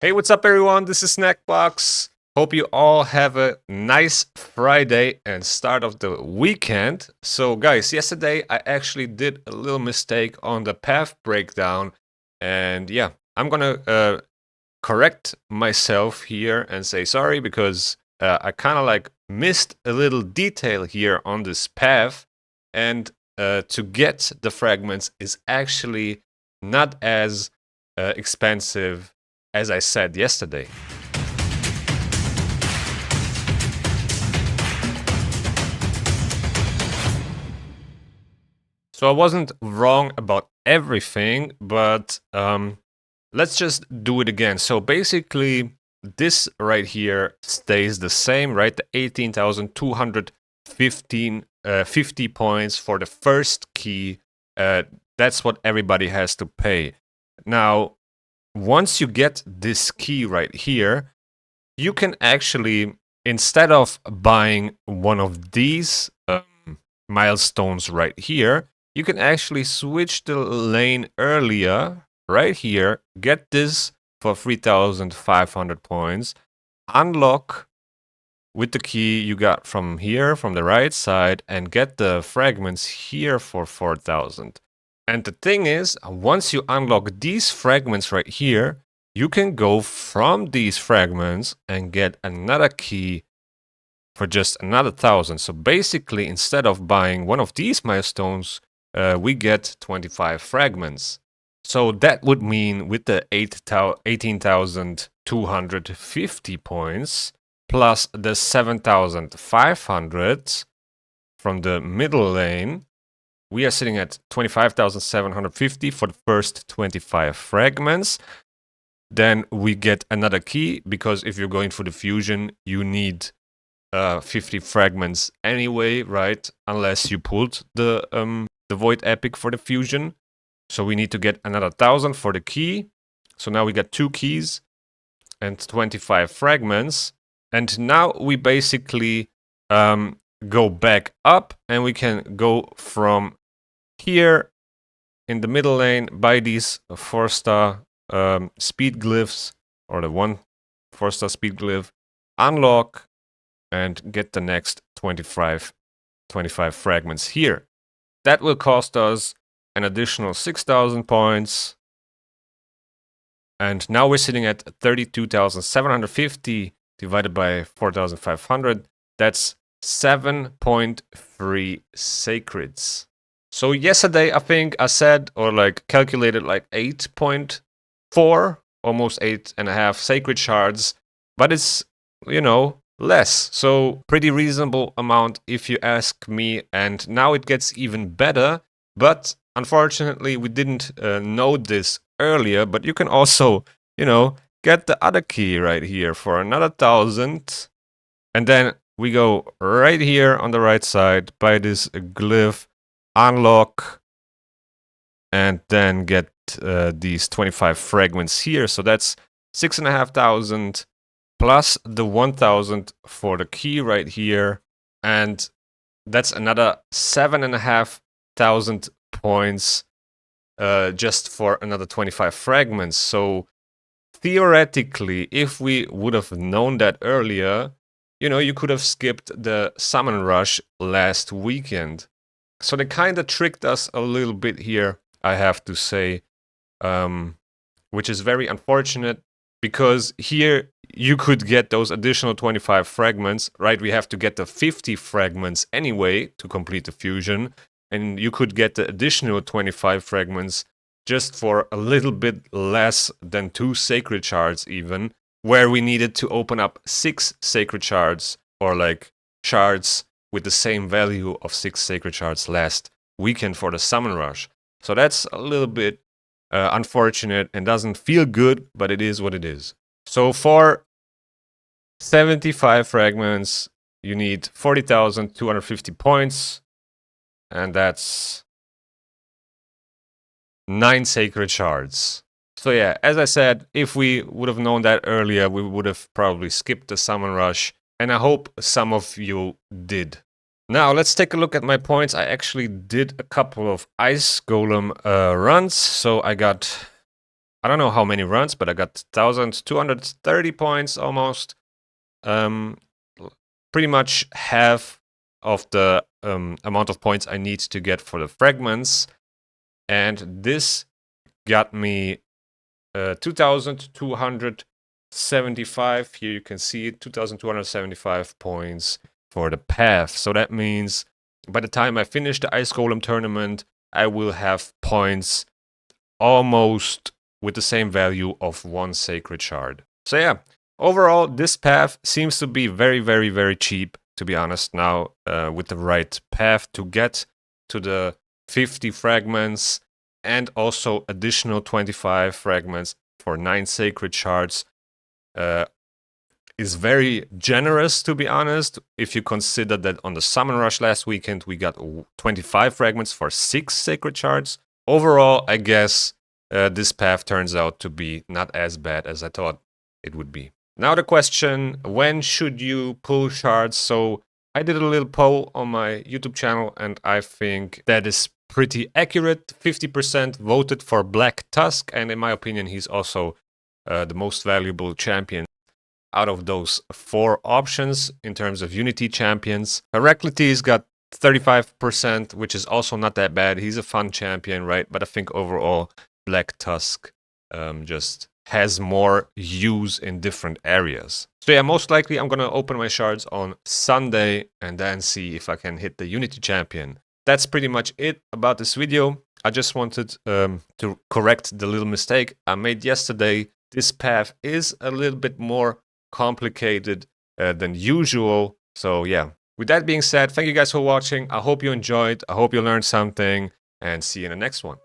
Hey, what's up, everyone? This is Snackbox. Hope you all have a nice Friday and start of the weekend. So, guys, yesterday I actually did a little mistake on the path breakdown, and yeah, I'm gonna correct myself here and say sorry because I kind of like missed a little detail here on this path, and to get the fragments is actually not as expensive as I said yesterday. So I wasn't wrong about everything, but let's just do it again. So basically, this right here stays the same, right? The 18,215 50 points for the first key. That's what everybody has to pay. Now, once you get this key right here, you can actually, instead of buying one of these milestones right here, you can actually switch the lane earlier right here, get this for 3,500 points, unlock with the key you got from here, from the right side, and get the fragments here for 4,000. And the thing is, once you unlock these fragments right here, you can go from these fragments and get another key for just another 1,000. So basically, instead of buying one of these milestones, we get 25 fragments. So that would mean with the 18,250 points plus the 7,500 from the middle lane, we are sitting at 25,750 for the first 25 fragments. Then we get another key, because if you're going for the fusion, you need 50 fragments anyway, right? Unless you pulled the void epic for the fusion. So we need to get another 1,000 for the key. So now we got 2 keys and 25 fragments. And now we basically go back up, and we can go from here in the middle lane, buy these 4-star speed glyphs, or the 1 4-star speed glyph, unlock, and get the next 25 fragments here. That will cost us an additional 6,000 points. And now we're sitting at 32,750 divided by 4,500. That's 7.3 sacreds. So yesterday, I think I said, or like calculated, like 8.4, almost 8.5 sacred shards, but it's, less. So pretty reasonable amount if you ask me. And now it gets even better, but unfortunately we didn't know this earlier. But you can also, get the other key right here for another 1,000. And then we go right here on the right side, buy this glyph, unlock, and then get these 25 fragments here. So that's 6,500 plus the 1,000 for the key right here. And that's another 7,500 points just for another 25 fragments. So theoretically, if we would have known that earlier, you could have skipped the summon rush last weekend. So they kind of tricked us a little bit here, I have to say, which is very unfortunate, because here you could get those additional 25 fragments, right? We have to get the 50 fragments anyway to complete the fusion, and you could get the additional 25 fragments just for a little bit less than 2 sacred shards even, where we needed to open up 6 sacred shards, or like shards with the same value of 6 sacred shards last weekend for the summon rush. So that's a little bit unfortunate and doesn't feel good, but it is what it is. So for 75 fragments, you need 40,250 points, and that's 9 sacred shards. So yeah, as I said, if we would have known that earlier, we would have probably skipped the summon rush, and I hope some of you did. Now let's take a look at my points. I actually did a couple of ice golem runs, so I got I don't know how many runs, but I got 1,230 points almost. Pretty much half of the amount of points I need to get for the fragments. And this got me 2,275. Here you can see it, 2,275 points for the path. So that means by the time I finish the Ice Golem tournament, I will have points almost with the same value of one sacred shard. So yeah, overall, this path seems to be very, very, very cheap, to be honest, now with the right path to get to the 50 fragments and also additional 25 fragments for 9 sacred shards is very generous, to be honest, if you consider that on the Summon Rush last weekend we got 25 fragments for 6 sacred shards. Overall, I guess this path turns out to be not as bad as I thought it would be. Now the question, when should you pull shards? So I did a little poll on my YouTube channel and I think that is pretty accurate. 50% voted for Black Tusk, and in my opinion he's also the most valuable champion out of those 4 options in terms of Unity champions. Heraclitus got 35%, which is also not that bad. He's a fun champion, right? But I think overall Black Tusk just has more use in different areas. So yeah, most likely I'm gonna open my shards on Sunday and then see if I can hit the Unity champion. That's pretty much it about this video. I just wanted to correct the little mistake I made yesterday. This path is a little bit more complicated than usual. So yeah, with that being said, thank you guys for watching. I hope you enjoyed. I hope you learned something, and see you in the next one.